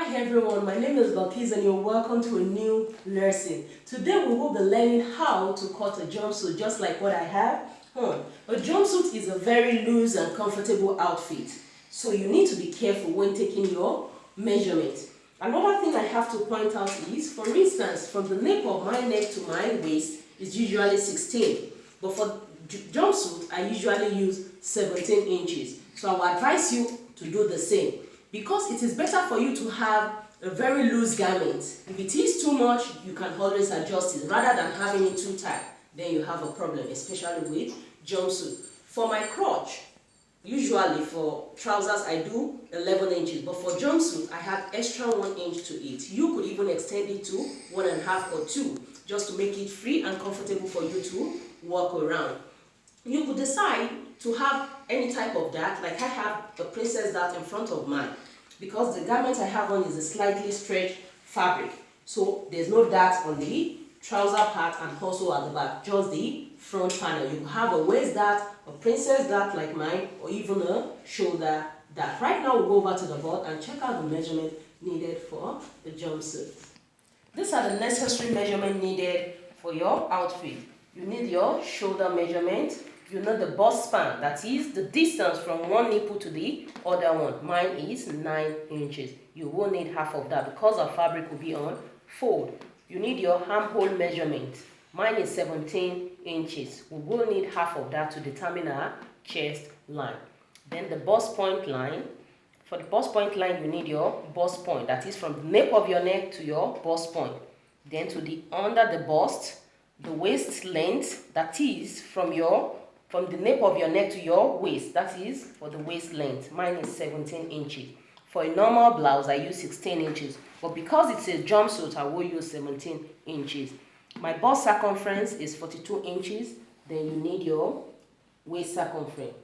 Hi everyone, my name is Balkis and you're welcome to a new lesson. Today we will be learning how to cut a jumpsuit just like what I have. A jumpsuit is a very loose and comfortable outfit, so you need to be careful when taking your measurement. Another thing I have to point out is, for instance, from the nape of my neck to my waist is usually 16, but for jumpsuit I usually use 17 inches. So I will advise you to do the same, because it is better for you to have a very loose garment. If it is too much, you can always adjust it rather than having it too tight. Then you have a problem, especially with jumpsuit. For my crotch, usually for trousers I do 11 inches, but for jumpsuit I have extra 1 inch to it. You could even extend it to 1.5 or 2, just to make it free and comfortable for you to walk around. You could decide to have any type of dart, like I have a princess dart in front of mine, because the garment I have on is a slightly stretched fabric, so there's no dart on the trouser part and also at the back, just the front panel. You can have a waist dart, a princess dart like mine, or even a shoulder dart. Right now we'll go over to the board and check out the measurement needed for the jumpsuit. These are the necessary measurement needed for your outfit. You need your shoulder measurement. You know the bust span, that is the distance from one nipple to the other one. Mine is 9 inches. You will need half of that because our fabric will be on fold. You need your handhold measurement. Mine is 17 inches. We will need half of that to determine our chest line. Then the bust point line. For the bust point line, you need your bust point, that is from the nape of your neck to your bust point. Then to the under the bust, the waist length, that is from the nape of your neck to your waist, that is for the waist length. Mine is 17 inches. For a normal blouse, I use 16 inches, but because it's a jumpsuit, I will use 17 inches. My bust circumference is 42 inches. Then you need your waist circumference,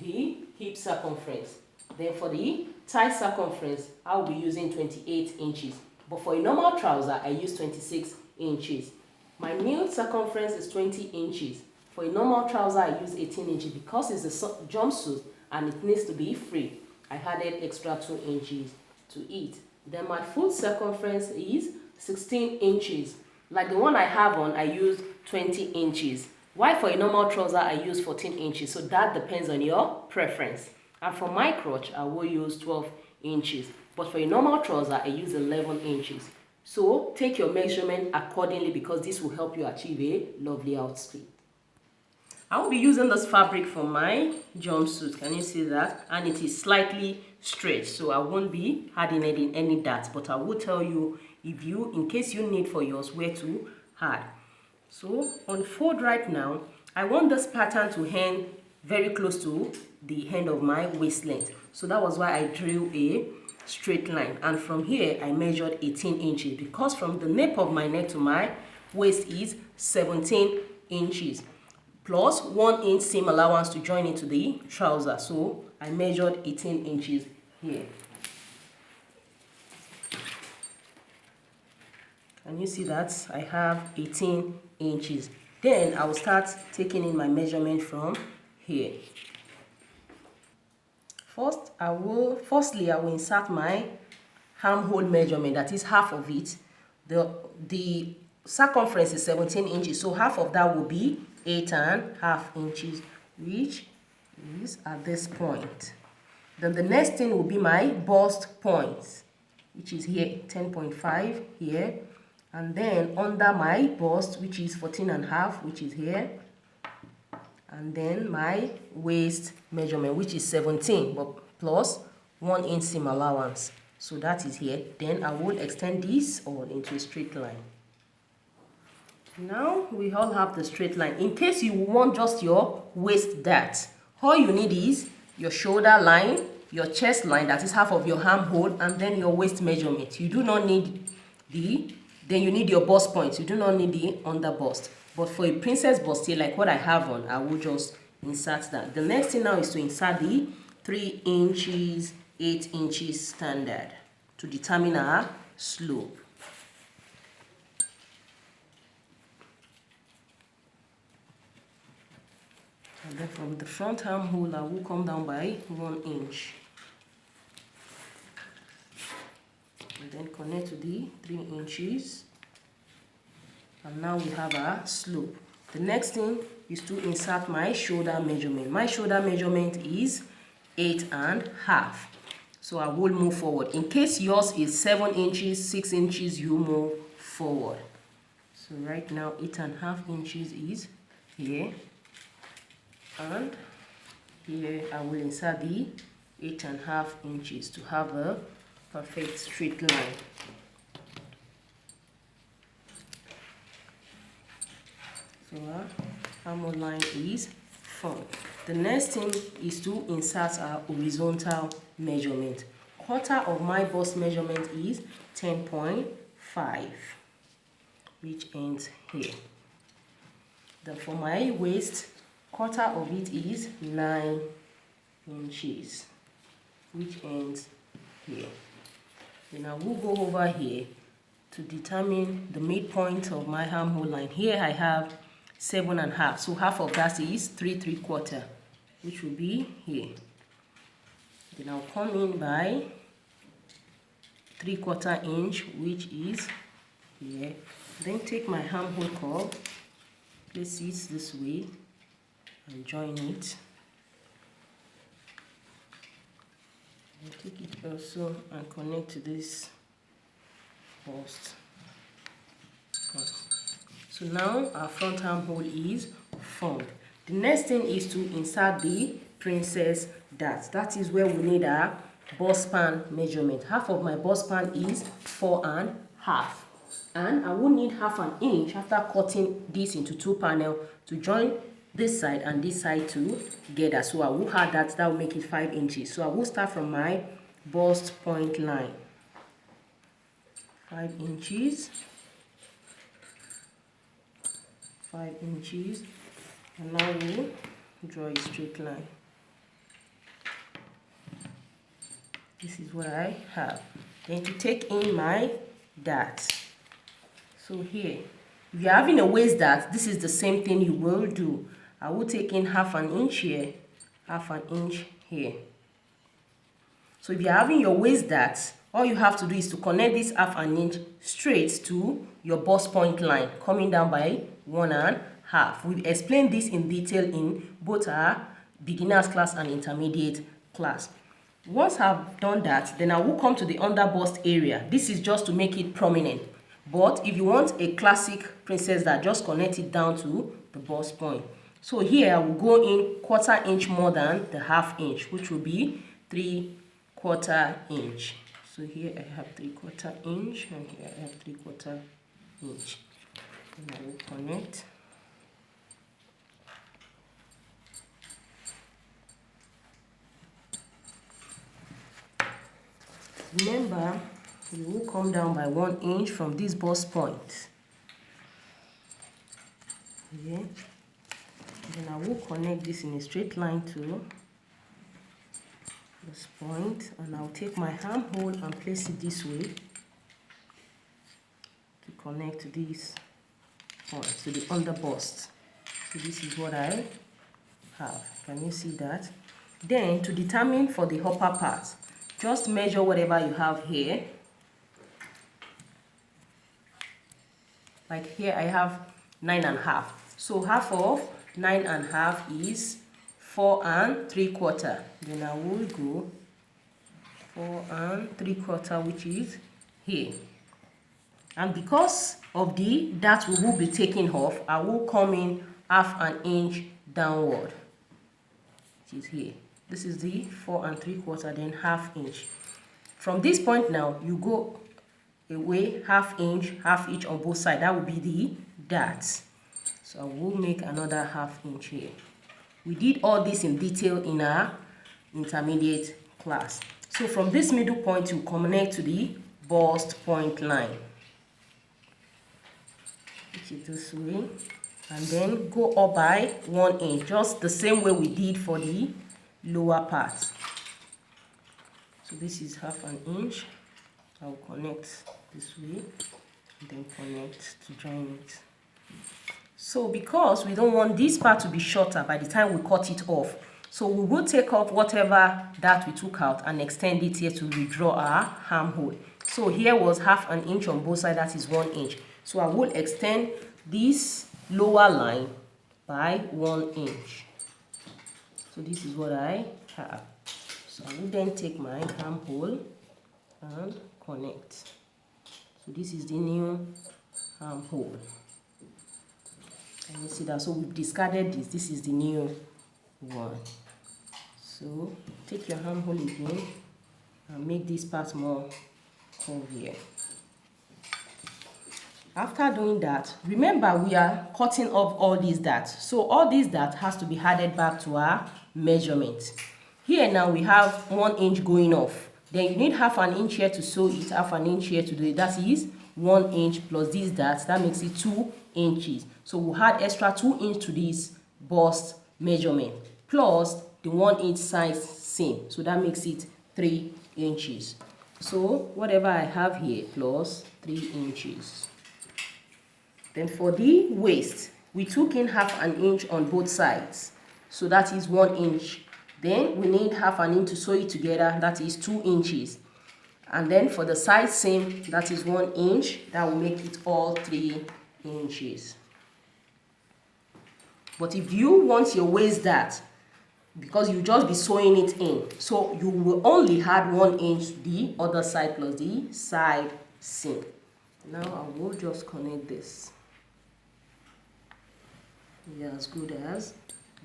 the hip circumference. Then for the thigh circumference, I'll be using 28 inches. But for a normal trouser, I use 26 inches. My knee circumference is 20 inches. For a normal trouser, I use 18 inches because it's a jumpsuit and it needs to be free. I added extra 2 inches to it. Then my foot circumference is 16 inches. Like the one I have on, I use 20 inches. While for a normal trouser, I use 14 inches. So that depends on your preference. And for my crotch, I will use 12 inches. But for a normal trouser, I use 11 inches. So take your measurement accordingly, because this will help you achieve a lovely outfit. I will be using this fabric for my jumpsuit. Can you see that? And it is slightly stretched, so I won't be adding any darts, but I will tell you, in case you need for yours, where to add. So unfold right now. I want this pattern to hang very close to the end of my waist length. So that was why I drew a straight line. And from here, I measured 18 inches because from the nape of my neck to my waist is 17 inches. Plus 1 inch seam allowance to join into the trouser. So I measured 18 inches here. Can you see that? I have 18 inches. Then I will start taking in my measurement from here. Firstly, I will insert my handhold measurement, that is half of it. The circumference is 17 inches, so half of that will be 8.5 inches, which is at this point. Then the next thing will be my bust point, which is here, 10.5 here. And then under my bust, which is 14.5, which is here. And then my waist measurement, which is 17, but plus 1 inch seam allowance. So that is here. Then I will extend this all into a straight line. Now we all have the straight line. In case you want just your waist dart, all you need is your shoulder line, your chest line, that is half of your handhold, and then your waist measurement. You do not need then you need your bust point. You do not need the under bust. But for a princess bustier like what I have on, I will just insert that. The next thing now is to insert the 3 inches, 8 inches standard to determine our slope. And then from the front armhole, I will come down by 1 inch. and then connect to the 3 inches, and now we have our slope. The next thing is to insert my shoulder measurement. My shoulder measurement is 8.5. So I will move forward. In case yours is 7 inches, 6 inches, you move forward. So right now 8.5 inches is here, and here I will insert the 8.5 inches to have a perfect straight line. So our armhole line is formed. The next thing is to insert our horizontal measurement. Quarter of my bust measurement is 10.5, which ends here. Then for my waist, quarter of it is 9 inches, which ends here. Then I will go over here to determine the midpoint of my armhole line. Here I have 7.5, so half of that is 3/3/4, which will be here. Then I'll come in by 3/4 inch, which is here. Then take my armhole curve, place it this way, and join it. And take it also and connect to this post. So now our front armhole is formed. The next thing is to insert the princess dart. That is where we need our bust span measurement. Half of my bust span is 4.5, and I will need 1/2 inch after cutting this into 2 panels to join this side and this side together. So I will add that will make it 5 inches. So I will start from my bust point line, 5 inches, 5 inches, and now we'll draw a straight line. This is what I have. Then to take in my dart. So here, if you're having a waist dart, this is the same thing you will do. I will take in 1/2 inch here, 1/2 inch here. So if you're having your waist dart, all you have to do is to connect this 1/2 inch straight to your bust point line, coming down by 1.5. We've explained this in detail in both our beginners class and intermediate class. Once I've done that, then I will come to the under bust area. This is just to make it prominent. But if you want a classic princess dart, just connect it down to the bust point. So here I will go in 1/4 inch more than the 1/2 inch, which will be 3/4 inch. So here I have 3/4 inch, and here I have 3/4 inch. And I will connect. Remember, you will come down by 1 inch from this bust point. Okay. Then I will connect this in a straight line to this point, and I'll take my armhole and place it this way to connect to this point, to the under bust. So this is what I have. Can you see that? Then to determine for the upper part, just measure whatever you have here. Like here I have 9.5. So half of 9.5 is 4 3/4. Then I will go 4 3/4, which is here. And because of the that we will be taking off, I will come in 1/2 inch downward, which is here. This is the 4 3/4, then 1/2 inch. From this point now, you go away 1/2 inch, 1/2 inch on both sides. That will be the dart. So I will make another 1/2 inch here. We did all this in detail in our intermediate class. So from this middle point, you connect to the bust point line, which is this way, and then go up by 1 inch, just the same way we did for the lower part. So this is 1/2 inch. I will connect this way, and then connect to join it. So because we don't want this part to be shorter by the time we cut it off, so we will take off whatever that we took out and extend it here to redraw our armhole. So here was half an inch on both sides, that is 1 inch. So I will extend this lower line by 1 inch. So this is what I have. So I will then take my armhole and connect. So this is the new armhole. And you see that, so we've discarded this. This is the new one. So take your armhole again and make this part more curvier. After doing that, remember we are cutting off all these darts. So all these darts has to be added back to our measurement. Here now we have 1 inch going off. Then you need half an inch here to sew it, half an inch here to do it. That is 1 inch plus these darts. That makes it 2 inches. So we'll add extra 2 inches to this bust measurement plus the 1 inch size seam. So that makes it 3 inches. So whatever I have here plus 3 inches. Then for the waist, we took in half an inch on both sides. So that is 1 inch. Then we need half an inch to sew it together. That is 2 inches. And then for the side seam, that is 1 inch. That will make it all 3 inches. But if you want your waist dart, because you just be sewing it in, so you will only add 1 inch the other side plus the side seam. Now I will just connect this. We are as good as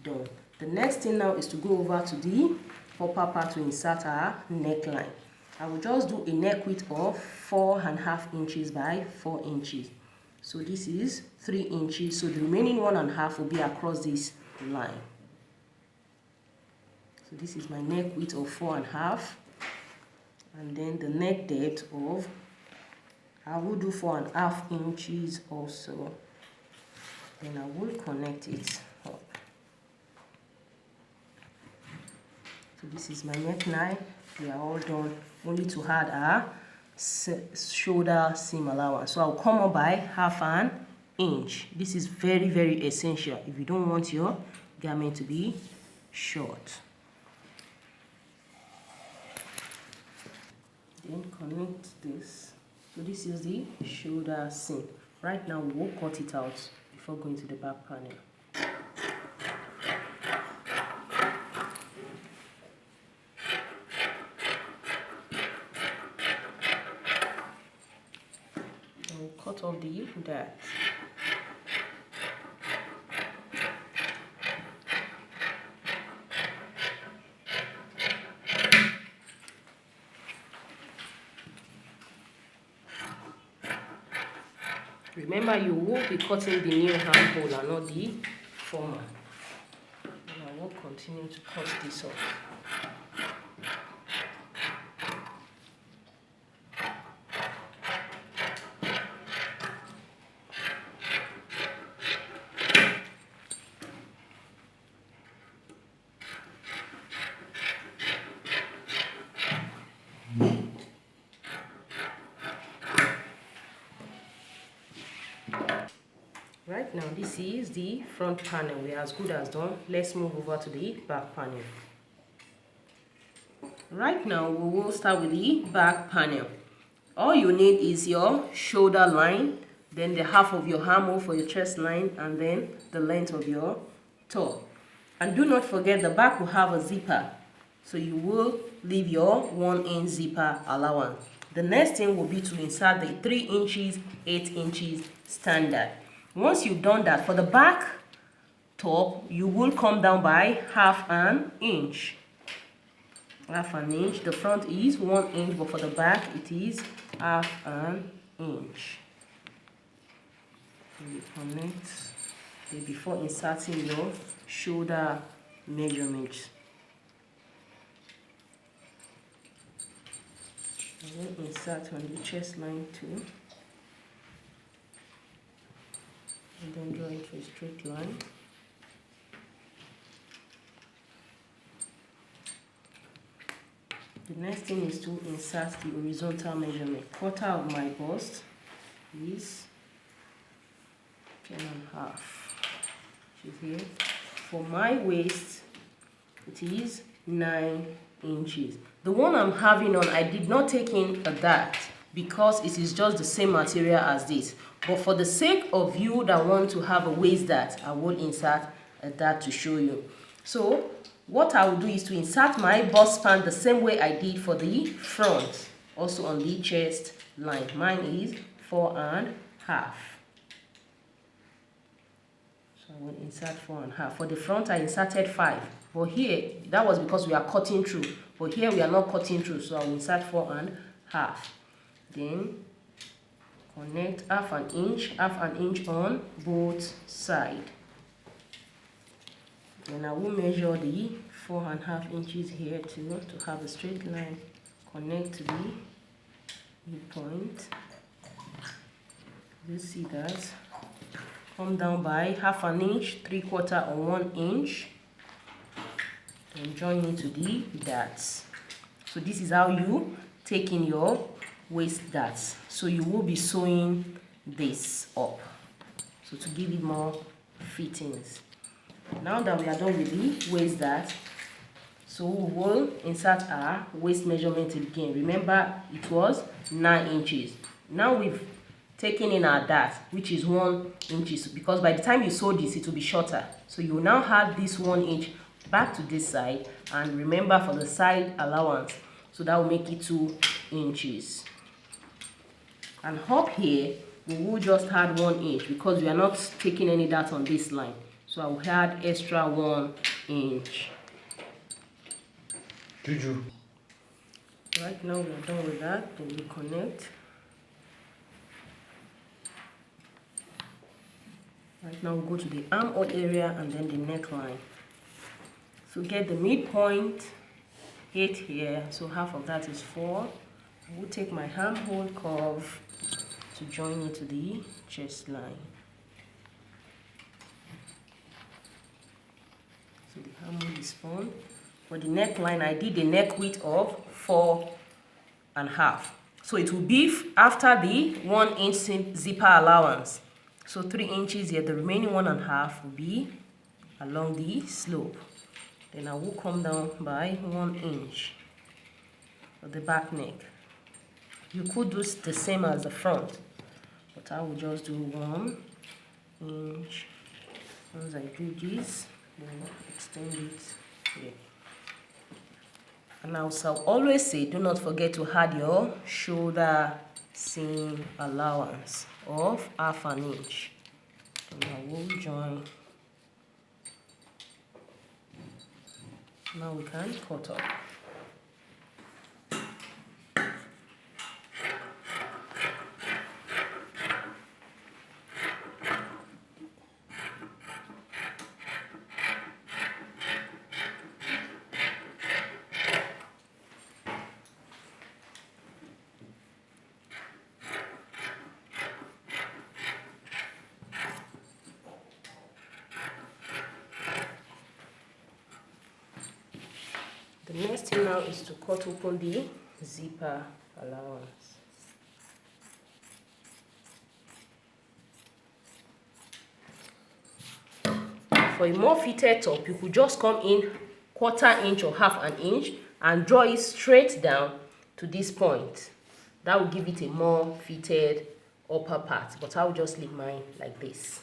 done. The next thing now is to go over to the upper part to insert our neckline. I will just do a neck width of 4.5 inches by 4 inches. So this is 3 inches. So the remaining 1.5 will be across this line. So this is my neck width of 4.5, and then the neck depth of, I will do 4.5 inches also. Then I will connect it up. So this is my neckline. We are all done. Only to add our shoulder seam allowance. So I'll come up by half an inch. This is very, very essential if you don't want your garment to be short. Then connect this. So this is the shoulder seam. Right now we will cut it out before going to the back panel. We'll cut off the dart. Remember, you will be cutting the new handhold and not the former. And I will continue to cut this off. Right now, this is the front panel. We are as good as done. Let's move over to the back panel. Right now, we will start with the back panel. All you need is your shoulder line, then the half of your armhole for your chest line, and then the length of your toe. And do not forget, the back will have a zipper. So you will leave your 1 inch zipper allowance. The next thing will be to insert the 3 inches, 8 inches standard. Once you've done that, for the back top, you will come down by half an inch. Half an inch. The front is 1 inch, but for the back, it is half an inch. So you connect before inserting your shoulder measurements. I will insert on the chest line too. And then draw into a straight line. The next thing is to insert the horizontal measurement. Quarter of my bust is 10.5. Which is here. For my waist, it is 9 inches. The one I'm having on, I did not take in a dart because it is just the same material as this. But for the sake of you that want to have a waist dart, I will insert a dart to show you. So what I will do is to insert my bust span the same way I did for the front, also on the chest line. Mine is 4.5. So I will insert 4.5. For the front, I inserted 5. But here, that was because we are cutting through. But here we are not cutting through, so I will insert 4.5. Then connect half an inch on both sides. Then I will measure the 4.5 inches here too, to have a straight line. Connect to the midpoint. You see that? Come down by half an inch, 3/4 or 1 inch. Then join it to the darts. So this is how you take in your waist darts. So you will be sewing this up, so to give it more fittings. Now that we are done with the waist dart, so we will insert our waist measurement again. Remember, it was 9 inches. Now we've taken in our dart, which is 1 inch, because by the time you sew this, it will be shorter. So you will now add this 1 inch back to this side, and remember for the side allowance, so that will make it 2 inches. And up here, we will just add 1 inch because we are not taking any dart on this line. So I will add extra 1 inch. Juju. Right now we are done with that. Then we connect. Right now we go to the armhole area and then the neckline. So get the midpoint 8 here. So half of that is 4. I will take my handhold curve to join it to the chest line. So the handhold is formed. For the neckline, I did a neck width of 4.5. So it will be after the 1 inch zipper allowance. So 3 inches here, the remaining 1.5 will be along the slope. Then I will come down by 1 inch for the back neck. You could do the same as the front, but I will just do 1 inch. Once I do this, then extend it here. And I will always say, do not forget to add your shoulder seam allowance of half an inch. And I will join. Now we can cut up. The next thing now is to cut open the zipper allowance. For a more fitted top, you could just come in 1/4 inch or half an inch and draw it straight down to this point. That will give it a more fitted upper part, but I will just leave mine like this.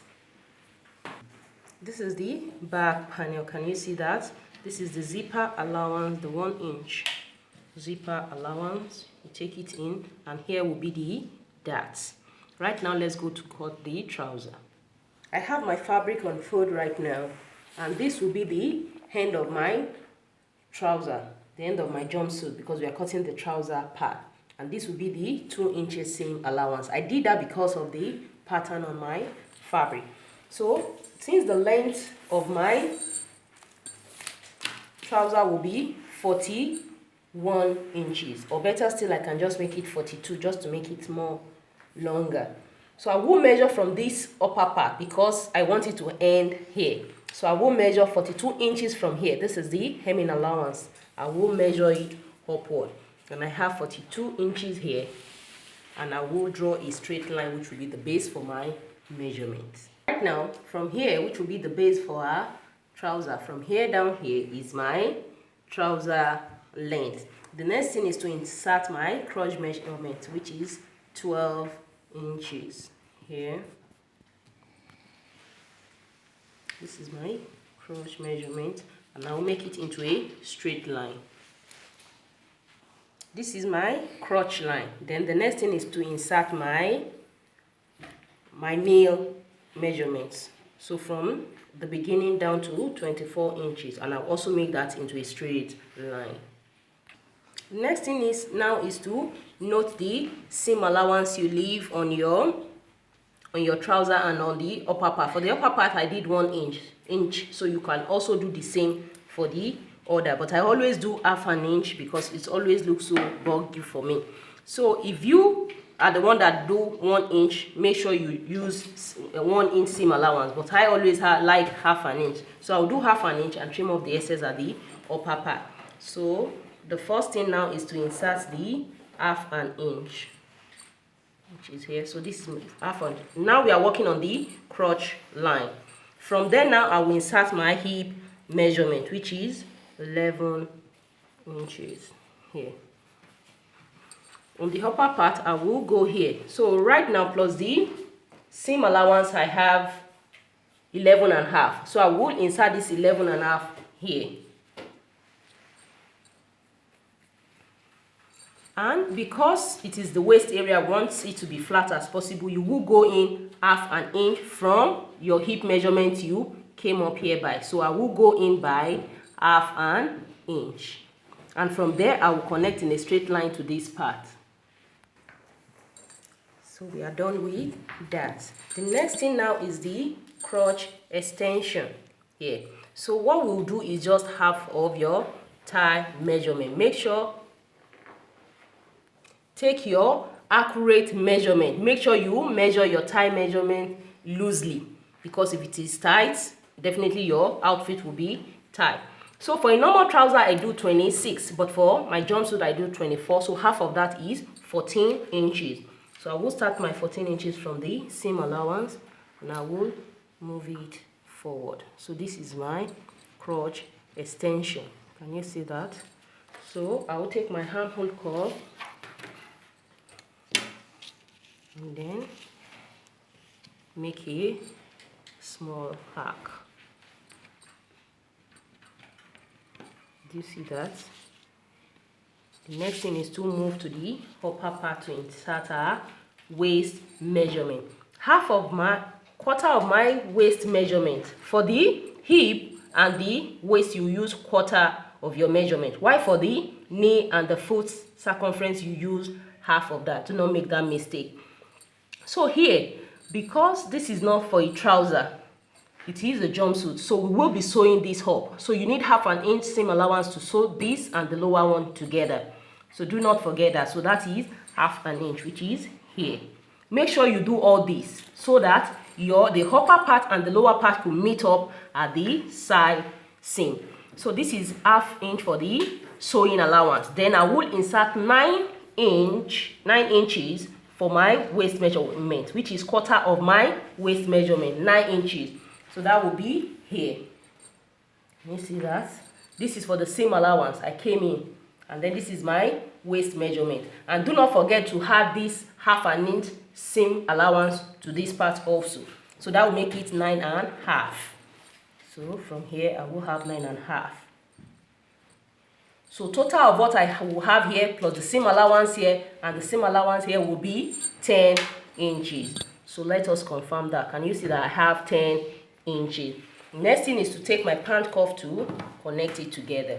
This is the back panel. Can you see that? This is the zipper allowance, the 1 inch zipper allowance. You take it in, and here will be the darts. Right now, let's go to cut the trouser. I have my fabric on fold right now, and this will be the end of my trouser, the end of my jumpsuit, because we are cutting the trouser part. And this will be the 2 inches seam allowance. I did that because of the pattern on my fabric. So since the length of my trouser will be 41 inches, or better still, I can just make it 42 just to make it more longer. So I will measure from this upper part because I want it to end here. So I will measure 42 inches from here. This is the hemming allowance. I will measure it upward, and I have 42 inches here, and I will draw a straight line which will be the base for my measurement. Right now, from here, which will be the base for our trouser, from here down here is my trouser length. The next thing is to insert my crotch measurement, which is 12 inches here. This is my crotch measurement, and I'll make it into a straight line. This is my crotch line. Then the next thing is to insert my nail measurements. So from the beginning down to 24 inches, and I'll also make that into a straight line. Next thing is to note the seam allowance you leave on your trouser and on the upper part. For the upper part, I did 1 inch, so you can also do the same for the other. But I always do half an inch because it always looks so bulky for me. So if you are the one that do 1 inch, make sure you use a 1 inch seam allowance. But I always like half an inch, so I'll do half an inch and trim off the excess at the upper part. So the first thing now is to insert the half an inch, which is here. So this is half an inch. Now we are working on the crotch line. From there now I will insert my hip measurement, which is 11 inches here. On the upper part I will go here. So right now plus the seam allowance I have 11.5. So I will insert this 11.5 here. And because it is the waist area, I want it to be flat as possible, you will go in half an inch from your hip measurement you came up here by. So I will go in by half an inch. And from there, I will connect in a straight line to this part. So we are done with that. The next thing now is the crotch extension here. So what we'll do is just half of your thigh measurement. Make sure take your accurate measurement. Make sure you measure your thigh measurement loosely, because if it is tight, definitely your outfit will be tight. So for a normal trouser, I do 26, but for my jumpsuit, I do 24. So half of that is 14 inches. So I will start my 14 inches from the seam allowance, and I will move it forward. So this is my crotch extension. Can you see that? So I will take my handhold curve and then make a small arc. Do you see that? The next thing is to move to the upper part to insert our waist measurement. Quarter of my waist measurement. For the hip and the waist, you use quarter of your measurement. Why for the knee and the foot circumference, you use half of that. Do not make that mistake. So here, because this is not for a trouser, it is a jumpsuit, so we will be sewing this up. So you need half an inch seam allowance to sew this and the lower one together. So do not forget that. So that is half an inch, which is here. Make sure you do all this so that the upper part and the lower part will meet up at the side seam. So this is half inch for the sewing allowance. Then I will insert 9 inches for my waist measurement, which is quarter of my waist measurement, 9 inches. So that will be here. Can you see that? This is for the seam allowance. I came in, and then this is my waist measurement. And do not forget to add this half an inch seam allowance to this part also. So that will make it 9.5. So from here I will have 9.5. So total of what I will have here plus the seam allowance here and the seam allowance here will be 10 inches. So let us confirm that. Can you see that I have 10 inches? Next thing is to take my pant cuff to connect it together.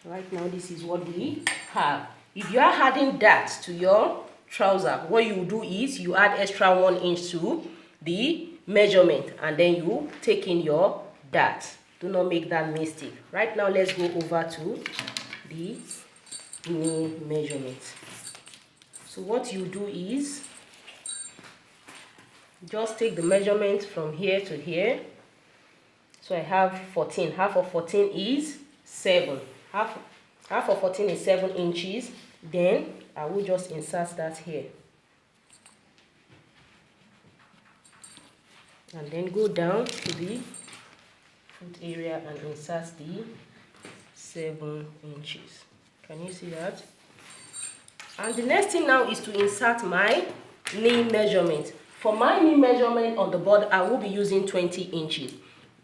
Right now this is what we have. If you are adding that to your trouser, what you do is you add extra 1 inch to the measurement, and then you take in your dart. Do not make that mistake. Right now let's go over to the knee measurement. So what you do is just take the measurement from here to here. So I have 14. Half of 14 is 7. Half of 14 is 7 inches. Then I will just insert that here. And then go down to the foot area and insert the 7 inches. Can you see that? And the next thing now is to insert my knee measurement. For my knee measurement on the board, I will be using 20 inches,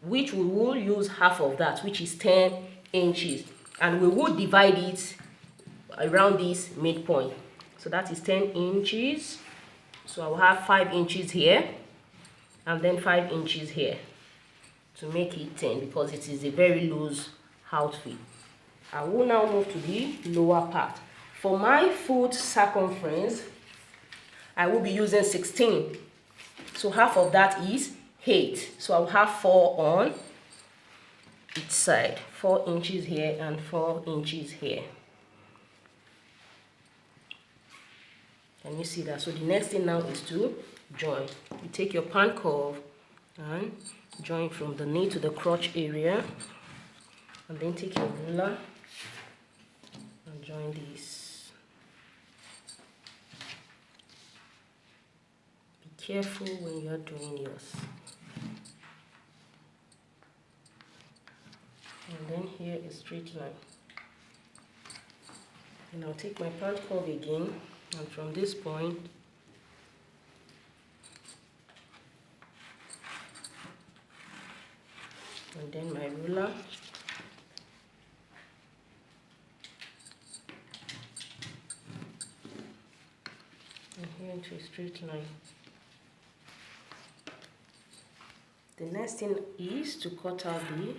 which we will use half of that, which is 10 inches. And we will divide it around this midpoint. So that is 10 inches. So I will have 5 inches here and then 5 inches here to make it 10, because it is a very loose outfit. I will now move to the lower part. For my foot circumference, I will be using 16. So half of that is 8. So I will have 4 on each side. 4 inches here and 4 inches here. Can you see that? So the next thing now is to join. You take your pan curve and join from the knee to the crotch area, and then take your ruler and join this. Be careful when you are doing yours. And then here is straight line. And I'll take my pan curve again, and from this point and then my ruler, and here into a straight line. The next thing is to cut out the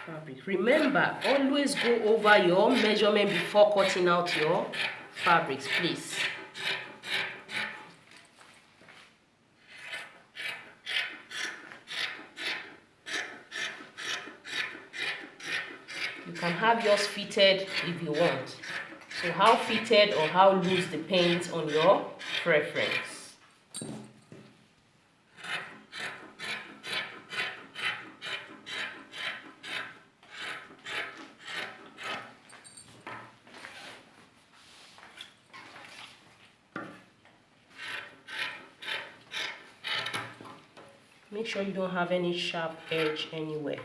fabric. Remember, always go over your measurement before cutting out your fabrics, please. You can have yours fitted if you want. So how fitted or how loose depends on your preference. Make sure you don't have any sharp edge anywhere.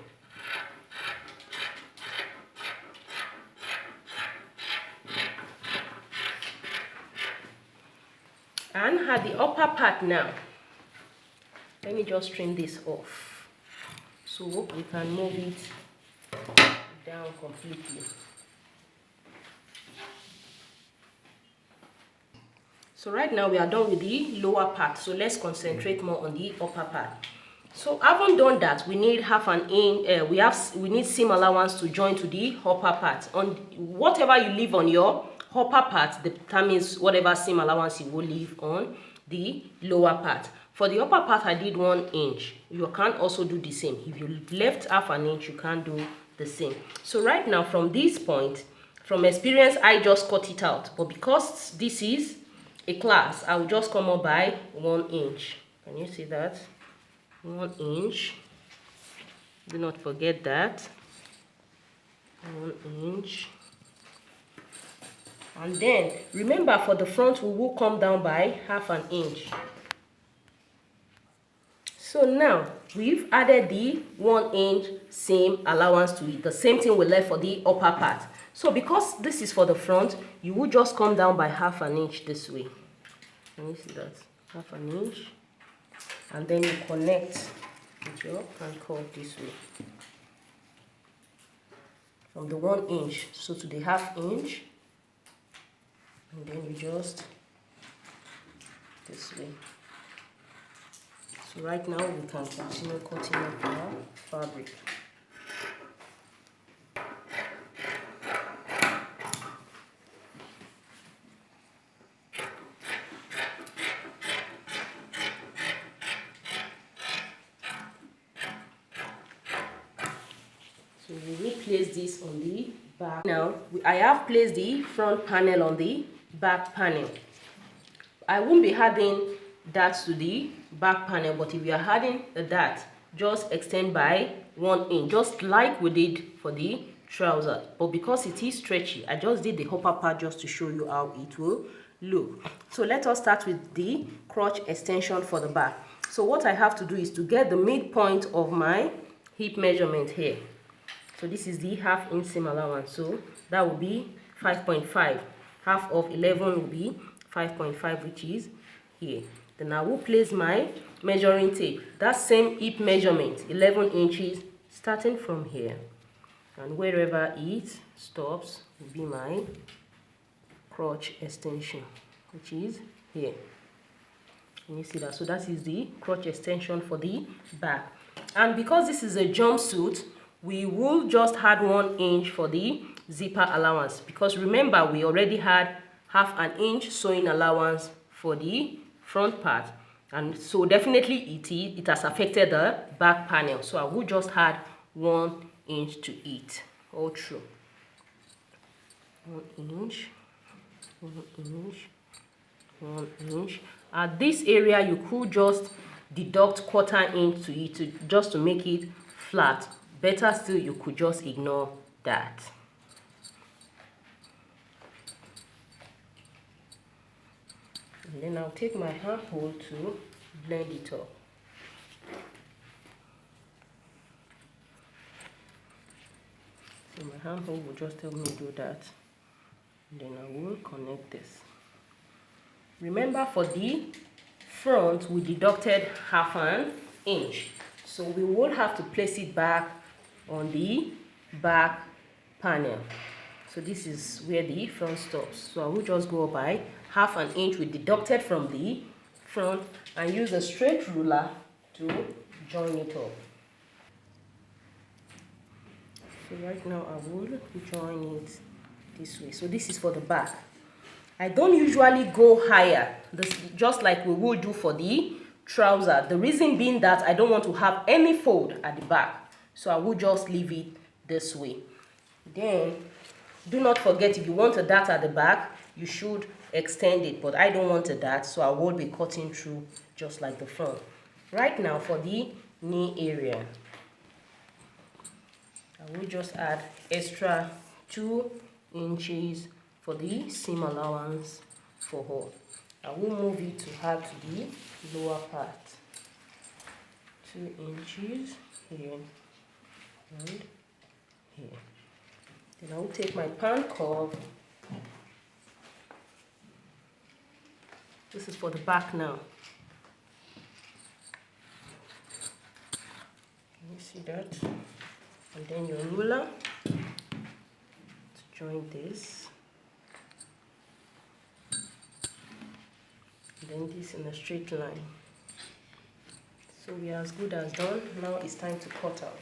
And at the upper part now, let me just trim this off so we can move it down completely. So right now we are done with the lower part, so let's concentrate more on the upper part. So having done that, we need half an inch. We need seam allowance to join to the upper part. On whatever you leave on your upper part determines whatever seam allowance you will leave on the lower part. For the upper part, I did 1 inch. You can also do the same. If you left half an inch, you can do the same. So right now, from this point, from experience, I just cut it out. But because this is a class, I will just come up by 1 inch. Can you see that? 1 inch. Do not forget that. 1 inch. And then remember, for the front, we will come down by half an inch. So now we've added the 1 inch seam allowance to it. The same thing we left for the upper part. So because this is for the front, you will just come down by half an inch this way. Can you see that? Half an inch. And then you connect with your hand curve this way. From the 1 inch, so to the half inch. And then you just this way. So right now we can continue cutting up our fabric. So we will place this on the back. Now I have placed the front panel on the back panel. I won't be adding that to the back panel, but if you are adding that, just extend by 1 inch, just like we did for the trouser. But because it is stretchy, I just did the upper part just to show you how it will look. So let us start with the crotch extension for the back. So what I have to do is to get the midpoint of my hip measurement here. So this is the half-inch seam allowance. So that will be 5.5. Half of 11 will be 5.5, which is here. Then I will place my measuring tape. That same hip measurement, 11 inches, starting from here. And wherever it stops will be my crotch extension, which is here. Can you see that? So that is the crotch extension for the back. And because this is a jumpsuit, we will just add 1 inch for the zipper allowance, because remember we already had half an inch sewing allowance for the front part, and so definitely it has affected the back panel. So I will just add 1 inch to it all through. 1 inch, 1 inch, 1 inch. At this area you could just deduct 1/4 inch to it just to make it flat. Better still, you could just ignore that. And then I'll take my handhold to blend it up. So my handhold will just help me do that. And then I will connect this. Remember, for the front we deducted half an inch. So we will have to place it back on the back panel. So this is where the front stops. So I will just go by half an inch we deducted from the front and use a straight ruler to join it up. So right now I will join it this way. So this is for the back. I don't usually go higher, just like we will do for the trouser. The reason being that I don't want to have any fold at the back. So I will just leave it this way. Then do not forget, if you want a dart at the back, you should extend it, but I don't want a dart, so I will be cutting through just like the front. Right now for the knee area, I will just add extra 2 inches for the seam allowance for her. I will move it to add to the lower part. 2 inches here and here. Then I will take my pan curve. This is for the back now. Can you see that? And then your ruler to join this. And then this in a straight line. So we are as good as done. Now it's time to cut out.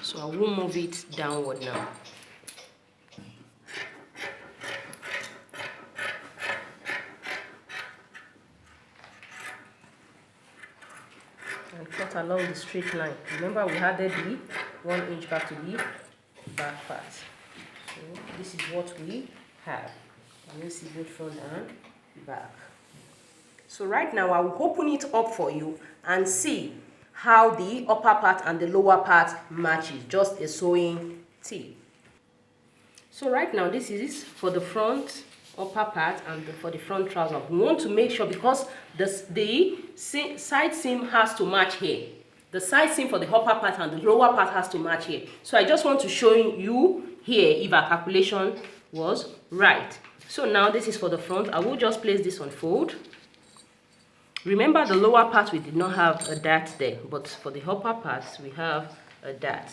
So I will move it downward now. And cut along the straight line. Remember, we added the 1 inch back to the back part. So this is what we have. And you see both front and back. So right now I will open it up for you and see how the upper part and the lower part matches, just a sewing tip. So right now this is for the front upper part and for the front trouser. We want to make sure, because the side seam has to match here. The side seam for the upper part and the lower part has to match here. So I just want to show you here if our calculation was right. So now this is for the front. I will just place this on fold. Remember, the lower part we did not have a dart there, but for the upper parts we have a dart.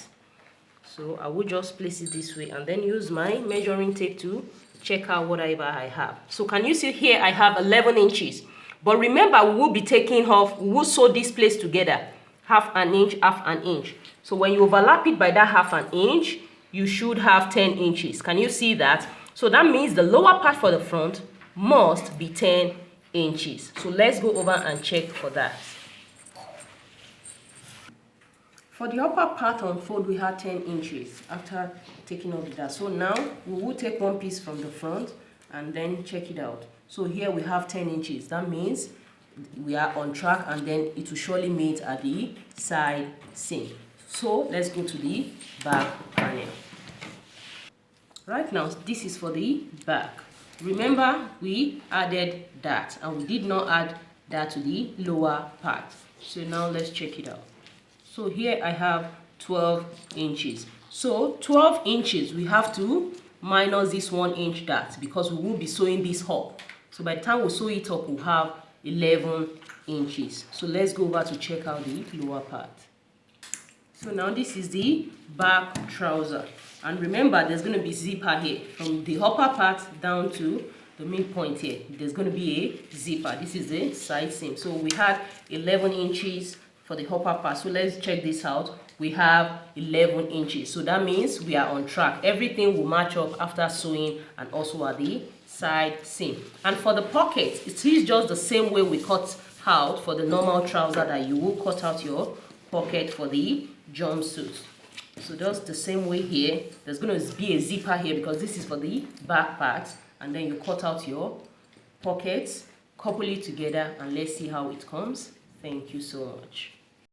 So I will just place it this way and then use my measuring tape to check out whatever I have. So can you see here I have 11 inches. But remember, we will be taking off, we will sew this place together. Half an inch, half an inch. So when you overlap it by that half an inch, you should have 10 inches. Can you see that? So that means the lower part for the front must be 10 inches. So let's go over and check for that. For the upper part on fold, we had 10 inches after taking off the dart. So now we will take one piece from the front and then check it out. So here we have 10 inches. That means we are on track, and then it will surely meet at the side seam. So let's go to the back panel. Right now, this is for the back. Remember, we added that and we did not add that to the lower part. So now let's check it out. So here I have 12 inches. So 12 inches, we have to minus this 1 inch dart because we will be sewing this up. So by the time we sew it up, we'll have 11 inches. So let's go over to check out the lower part. So now this is the back trouser. And remember, there's going to be zipper here. From the upper part down to the midpoint here, there's going to be a zipper. This is the side seam. So we had 11 inches for the upper part. So let's check this out. We have 11 inches. So that means we are on track. Everything will match up after sewing and also at the side seam. And for the pocket, it is just the same way we cut out for the normal trouser that you will cut out your pocket for the jumpsuit. So just the same way here, there's going to be a zipper here because this is for the back part, and then you cut out your pockets, couple it together, and let's see how it comes. Thank you so much.